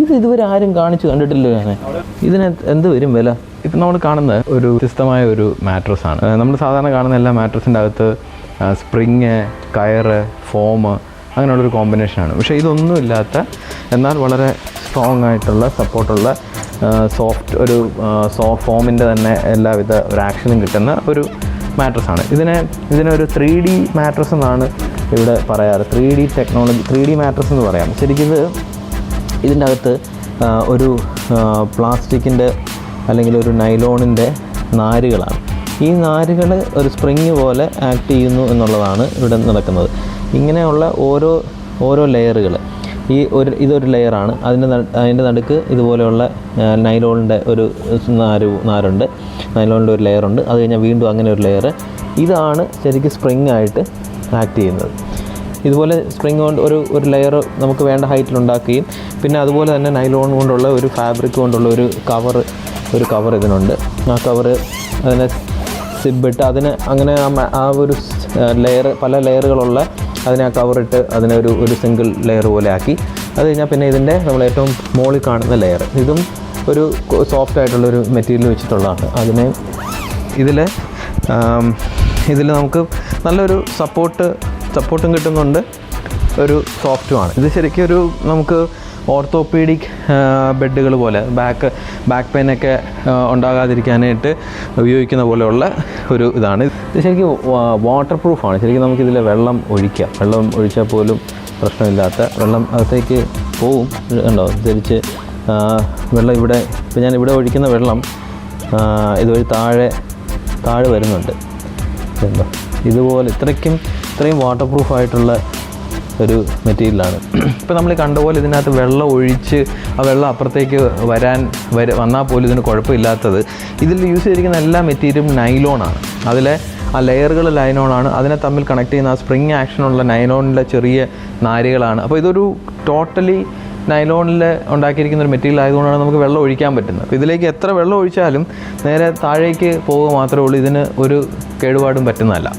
ഇതുവരെ ആരും കാണിച്ച് കണ്ടിട്ടില്ല ഞാൻ. ഇതിന് എന്ത് വരും വില? ഇപ്പം നമ്മൾ കാണുന്ന ഒരു വ്യത്യസ്തമായ ഒരു മാട്രസ്സാണ്. നമ്മൾ സാധാരണ കാണുന്ന എല്ലാ മാട്രസിൻ്റെ അകത്ത് സ്പ്രിങ്, കയറ്, ഫോം അങ്ങനെയുള്ളൊരു കോമ്പിനേഷനാണ്. പക്ഷേ ഇതൊന്നും ഇല്ലാത്ത എന്നാൽ വളരെ സ്ട്രോങ് ആയിട്ടുള്ള സപ്പോർട്ടുള്ള സോഫ്റ്റ് ഒരു ഫോമിൻ്റെ തന്നെ എല്ലാവിധ ഒരു ആക്ഷനും കിട്ടുന്ന ഒരു മാട്രസ്സാണ്. ഇതിനൊരു 3D മാട്രസ് എന്നാണ് ഇവിടെ പറയാറ്. 3D ടെക്നോളജി, 3D മാട്രസ് എന്ന് പറയാം. ശരിക്കും ഇതിൻ്റെ അകത്ത് ഒരു പ്ലാസ്റ്റിക്കിൻ്റെ അല്ലെങ്കിൽ ഒരു നൈലോണിൻ്റെ നാരുകളാണ്. ഈ നാരുകൾ ഒരു സ്പ്രിങ് പോലെ ആക്ട് ചെയ്യുന്നു എന്നുള്ളതാണ് ഇവിടെ നടക്കുന്നത്. ഇങ്ങനെയുള്ള ഓരോ ലെയറുകൾ, ഇതൊരു ലെയറാണ്. അതിൻ്റെ നടുക്ക് ഇതുപോലെയുള്ള നൈലോണിൻ്റെ ഒരു നാരുണ്ട്, നൈലോണിൻ്റെ ഒരു ലെയറുണ്ട്. അത് കഴിഞ്ഞാൽ വീണ്ടും അങ്ങനെ ഒരു ലെയർ. ഇതാണ് ശരിക്കും സ്പ്രിങ് ആയിട്ട് ആക്ട് ചെയ്യുന്നത്. ഇതുപോലെ സ്പ്രിങ് കൊണ്ട് ഒരു ലെയർ നമുക്ക് വേണ്ട ഹൈറ്റിലുണ്ടാക്കുകയും പിന്നെ അതുപോലെ തന്നെ നൈലോൺ കൊണ്ടുള്ള ഒരു ഫാബ്രിക് കൊണ്ടുള്ള ഒരു കവർ ഇതിനുണ്ട്. ആ കവറ് അതിനെ സിബിട്ട് അതിന് അങ്ങനെ ആ ഒരു പല ലെയറുകളുള്ള അതിനെ ആ കവറിട്ട് അതിനെ ഒരു സിംഗിൾ ലെയർ പോലെ ആക്കി. അത് കഴിഞ്ഞാൽ പിന്നെ ഇതിൻ്റെ നമ്മൾ ഏറ്റവും മുകളിൽ കാണുന്ന ലെയർ, ഇതും ഒരു സോഫ്റ്റ് ആയിട്ടുള്ളൊരു മെറ്റീരിയൽ വെച്ചിട്ടുള്ളതാണ്. അതിനെ ഇതിൽ നമുക്ക് നല്ലൊരു സപ്പോർട്ടും കിട്ടുന്നുണ്ട്, ഒരു സോഫ്റ്റുമാണ്. ഇത് ശരിക്കും നമുക്ക് ഓർത്തോപീഡിക് ബെഡുകൾ പോലെ ബാക്ക് പെയിനൊക്കെ ഉണ്ടാകാതിരിക്കാനായിട്ട് ഉപയോഗിക്കുന്ന പോലെയുള്ള ഒരു ഇതാണ്. ഇത് ശരിക്കും വാട്ടർ പ്രൂഫാണ്. ശരിക്കും നമുക്കിതിൽ വെള്ളം ഒഴിച്ചാൽ പോലും പ്രശ്നമില്ലാത്ത വെള്ളം അകത്തേക്ക് പോവും. ഉണ്ടോ തിരിച്ച് വെള്ളം ഇപ്പം ഞാനിവിടെ ഒഴിക്കുന്ന വെള്ളം ഇതുവഴി താഴെ വരുന്നുണ്ട്. ഉണ്ടോ ഇതുപോലെ ഇത്രയും വാട്ടർ പ്രൂഫായിട്ടുള്ള ഒരു മെറ്റീരിയലാണ്. ഇപ്പോൾ നമ്മൾ കണ്ട പോലെ ഇതിനകത്ത് വെള്ളം ഒഴിച്ച് ആ വെള്ളം അപ്പുറത്തേക്ക് വന്നാൽ പോലും ഇതിന് കുഴപ്പമില്ലാത്തത് ഇതിൽ യൂസ് ചെയ്തിരിക്കുന്ന എല്ലാ മെറ്റീരിയലും നൈലോണാണ്. അതിലെ ആ ലെയറുകൾ നൈലോണാണ്. അതിനെ തമ്മിൽ കണക്ട് ചെയ്യുന്ന ആ സ്പ്രിങ് ആക്ഷനുള്ള നൈലോണിലെ ചെറിയ നാരുകളാണ്. അപ്പോൾ ഇതൊരു ടോട്ടലി നൈലോണിൽ ഉണ്ടാക്കിയിരിക്കുന്ന ഒരു മെറ്റീരിയൽ ആയതുകൊണ്ടാണ് നമുക്ക് വെള്ളം ഒഴിക്കാൻ പറ്റുന്നത്. അപ്പോൾ ഇതിലേക്ക് എത്ര വെള്ളം ഒഴിച്ചാലും നേരെ താഴേക്ക് പോവുക മാത്രമേ ഉള്ളൂ. ഇതിന് ഒരു കേടുപാടും പറ്റുന്നതല്ല.